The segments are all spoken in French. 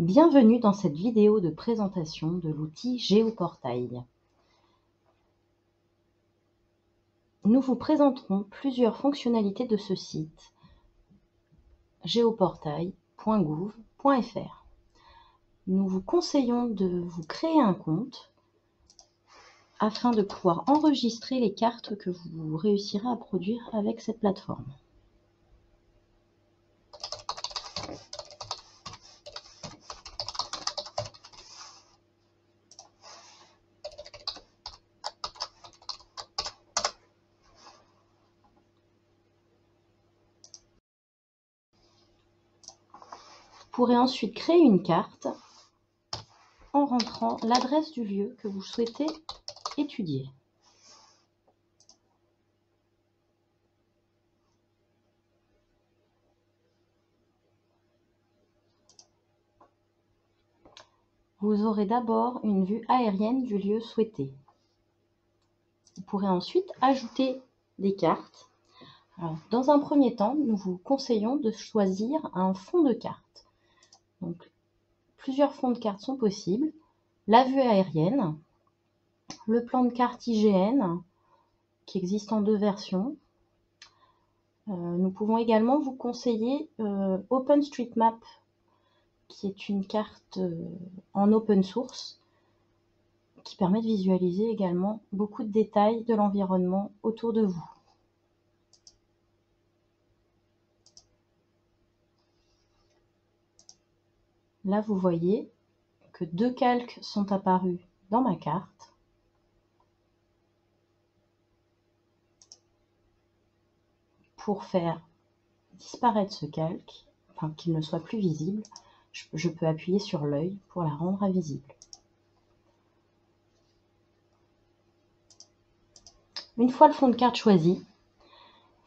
Bienvenue dans cette vidéo de présentation de l'outil Géoportail. Nous vous présenterons plusieurs fonctionnalités de ce site géoportail.gouv.fr. Nous vous conseillons de vous créer un compte afin de pouvoir enregistrer les cartes que vous réussirez à produire avec cette plateforme. Vous pourrez ensuite créer une carte en rentrant l'adresse du lieu que vous souhaitez étudier. Vous aurez d'abord une vue aérienne du lieu souhaité. Vous pourrez ensuite ajouter des cartes. Alors, dans un premier temps, nous vous conseillons de choisir un fond de carte. Donc, plusieurs fonds de carte sont possibles. La vue aérienne, le plan de carte IGN, qui existe en deux versions. Nous pouvons également vous conseiller OpenStreetMap, qui est une carte en open source, qui permet de visualiser également beaucoup de détails de l'environnement autour de vous. Là, vous voyez que deux calques sont apparus dans ma carte. Pour faire disparaître ce calque, enfin qu'il ne soit plus visible, je peux appuyer sur l'œil pour la rendre invisible. Une fois le fond de carte choisi,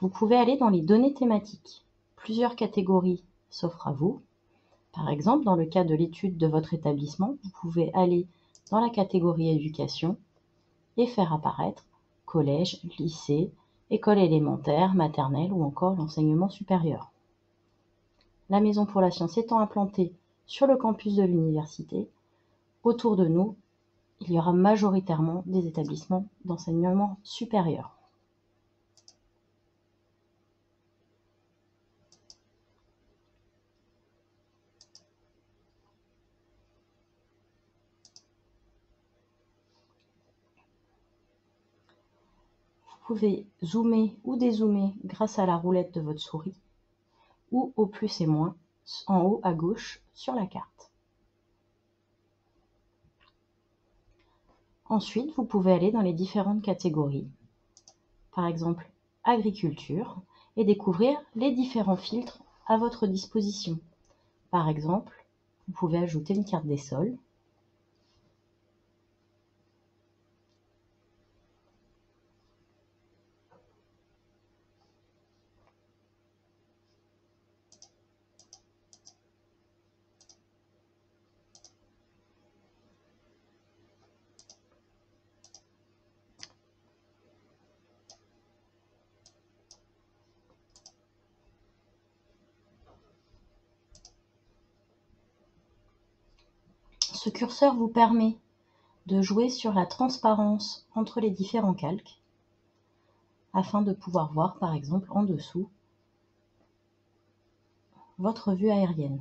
vous pouvez aller dans les données thématiques. Plusieurs catégories s'offrent à vous. Par exemple, dans le cas de l'étude de votre établissement, vous pouvez aller dans la catégorie éducation et faire apparaître collège, lycée, école élémentaire, maternelle ou encore l'enseignement supérieur. La Maison pour la Science étant implantée sur le campus de l'université, autour de nous, il y aura majoritairement des établissements d'enseignement supérieur. Vous pouvez zoomer ou dézoomer grâce à la roulette de votre souris ou au plus et moins en haut à gauche sur la carte. Ensuite, vous pouvez aller dans les différentes catégories, par exemple agriculture, et découvrir les différents filtres à votre disposition. Par exemple, vous pouvez ajouter une carte des sols, ce curseur vous permet de jouer sur la transparence entre les différents calques afin de pouvoir voir par exemple en dessous votre vue aérienne.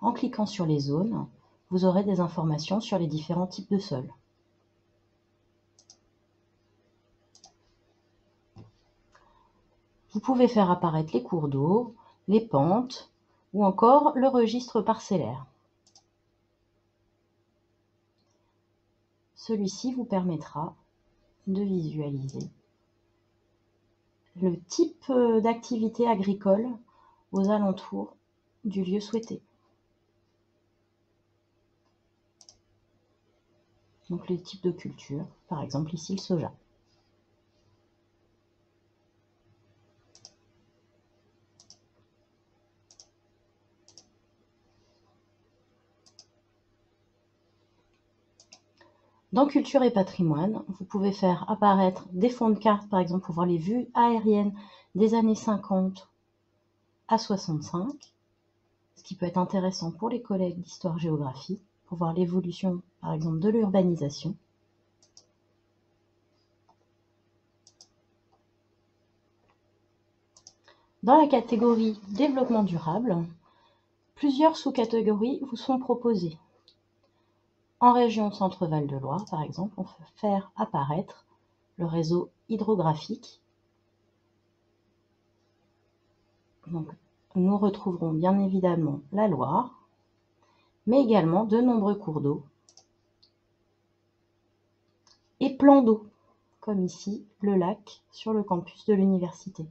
En cliquant sur les zones, vous aurez des informations sur les différents types de sols. Vous pouvez faire apparaître les cours d'eau, les pentes ou encore le registre parcellaire. Celui-ci vous permettra de visualiser le type d'activité agricole aux alentours du lieu souhaité. Donc les types de culture, par exemple ici le soja. Dans Culture et patrimoine, vous pouvez faire apparaître des fonds de cartes, par exemple, pour voir les vues aériennes des années 50 à 65, ce qui peut être intéressant pour les collègues d'histoire-géographie, pour voir l'évolution, par exemple, de l'urbanisation. Dans la catégorie développement durable, plusieurs sous-catégories vous sont proposées. En région Centre-Val de Loire, par exemple, on peut faire apparaître le réseau hydrographique. Donc, nous retrouverons bien évidemment la Loire, mais également de nombreux cours d'eau et plans d'eau, comme ici le lac sur le campus de l'université.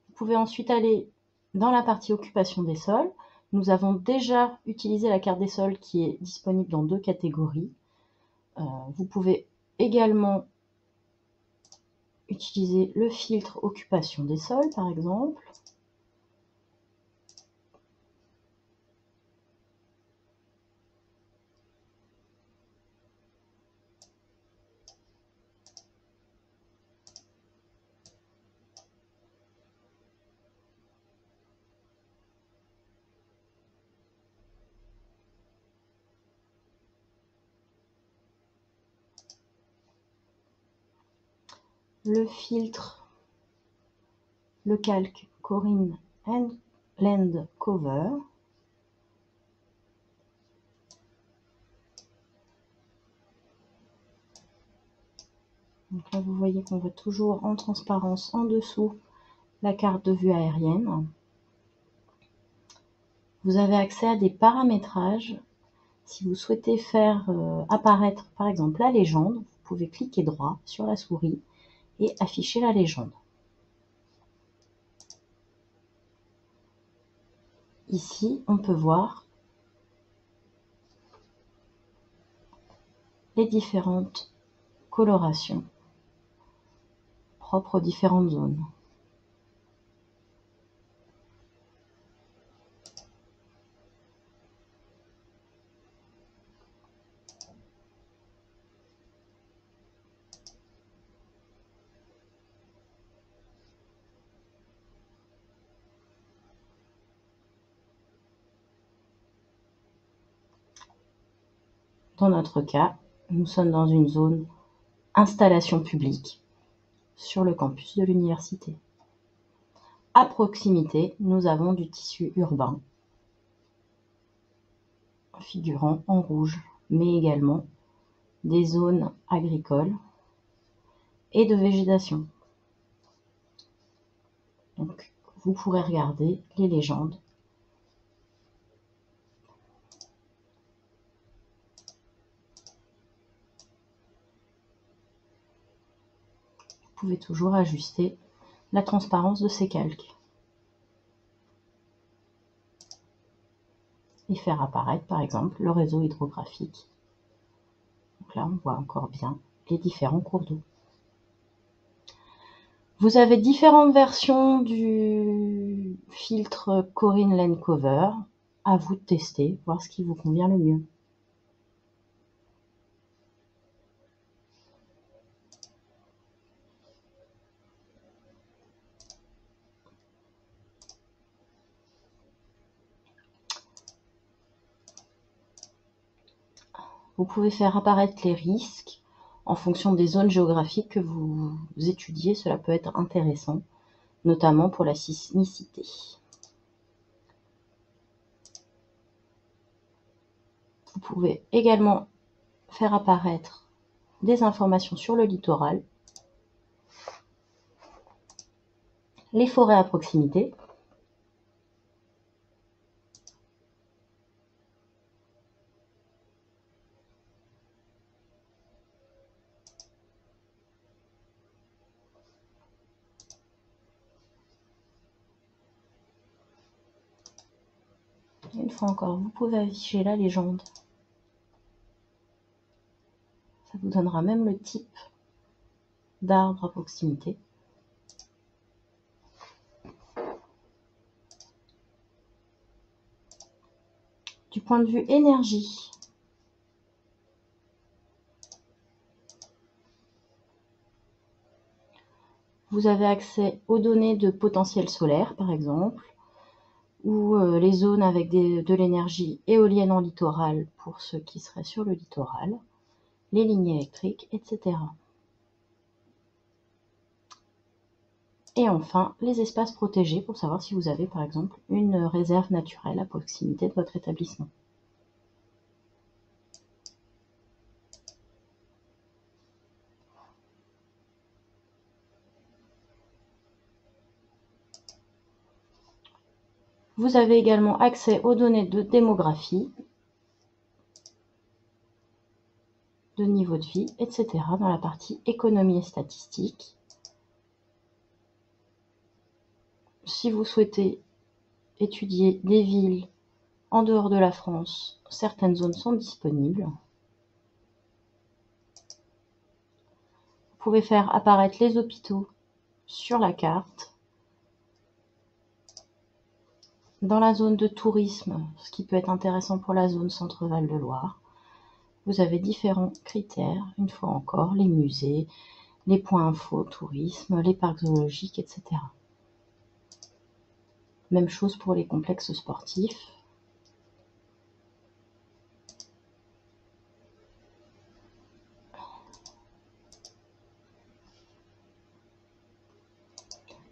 Vous pouvez ensuite aller dans la partie occupation des sols. Nous avons déjà utilisé la carte des sols qui est disponible dans 2 catégories. Vous pouvez également utiliser le filtre occupation des sols, par exemple. Le filtre, le calque Corinne Land Cover. Donc là, vous voyez qu'on voit toujours en transparence en dessous la carte de vue aérienne. Vous avez accès à des paramétrages. Si vous souhaitez faire apparaître par exemple la légende, vous pouvez cliquer droit sur la souris et afficher la légende. Ici, on peut voir les différentes colorations propres aux différentes zones. Dans notre cas, nous sommes dans une zone installation publique sur le campus de l'université. À proximité, nous avons du tissu urbain figurant en rouge, mais également des zones agricoles et de végétation. Donc, vous pourrez regarder les légendes. Vous pouvez toujours ajuster la transparence de ces calques et faire apparaître par exemple le réseau hydrographique. Donc là, on voit encore bien les différents cours d'eau. Vous avez différentes versions du filtre Corinne Land Cover. À vous de tester, voir ce qui vous convient le mieux. Vous pouvez faire apparaître les risques en fonction des zones géographiques que vous étudiez. Cela peut être intéressant, notamment pour la sismicité. Vous pouvez également faire apparaître des informations sur le littoral, les forêts à proximité, une fois encore, vous pouvez afficher la légende. Ça vous donnera même le type d'arbre à proximité. Du point de vue énergie, vous avez accès aux données de potentiel solaire, par exemple, ou les zones avec de l'énergie éolienne en littoral pour ceux qui seraient sur le littoral, les lignes électriques, etc. Et enfin, les espaces protégés pour savoir si vous avez par exemple une réserve naturelle à proximité de votre établissement. Vous avez également accès aux données de démographie, de niveau de vie, etc. dans la partie économie et statistiques. Si vous souhaitez étudier des villes en dehors de la France, certaines zones sont disponibles. Vous pouvez faire apparaître les hôpitaux sur la carte. Dans la zone de tourisme, ce qui peut être intéressant pour la zone Centre-Val de Loire, vous avez différents critères, une fois encore, les musées, les points info, tourisme, les parcs zoologiques, etc. Même chose pour les complexes sportifs.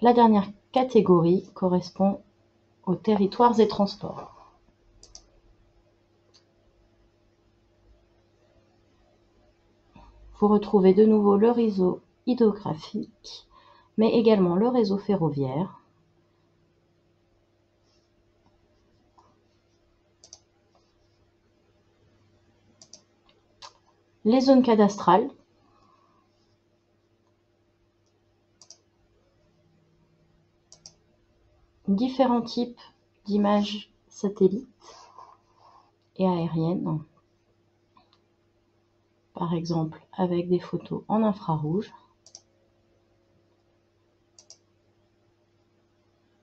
La dernière catégorie correspond aux territoires et transports. Vous retrouvez de nouveau le réseau hydrographique, mais également le réseau ferroviaire. Les zones cadastrales. Différents types d'images satellites et aériennes. Par exemple, avec des photos en infrarouge.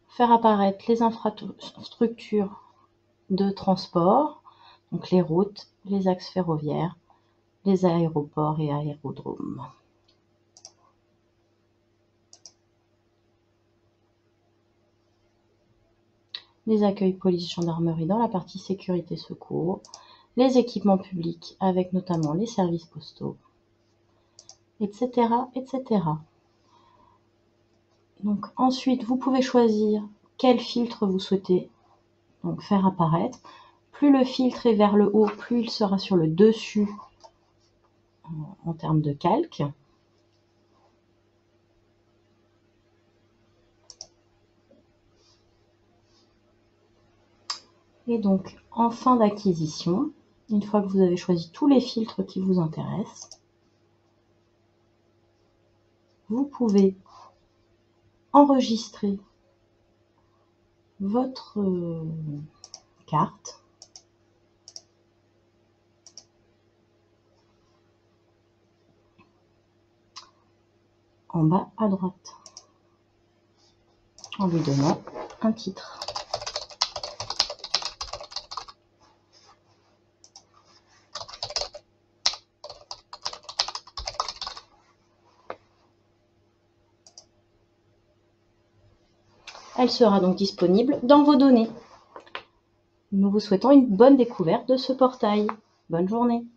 Faire apparaître les infrastructures de transport, donc les routes, les axes ferroviaires, les aéroports et aérodromes. Les accueils police-gendarmerie dans la partie sécurité-secours, les équipements publics avec notamment les services postaux, etc., etc. Donc ensuite, vous pouvez choisir quel filtre vous souhaitez donc faire apparaître. Plus le filtre est vers le haut, plus il sera sur le dessus en termes de calque. Et donc, en fin d'acquisition, une fois que vous avez choisi tous les filtres qui vous intéressent, vous pouvez enregistrer votre carte en bas à droite en lui donnant un titre. Elle sera donc disponible dans vos données. Nous vous souhaitons une bonne découverte de ce portail. Bonne journée.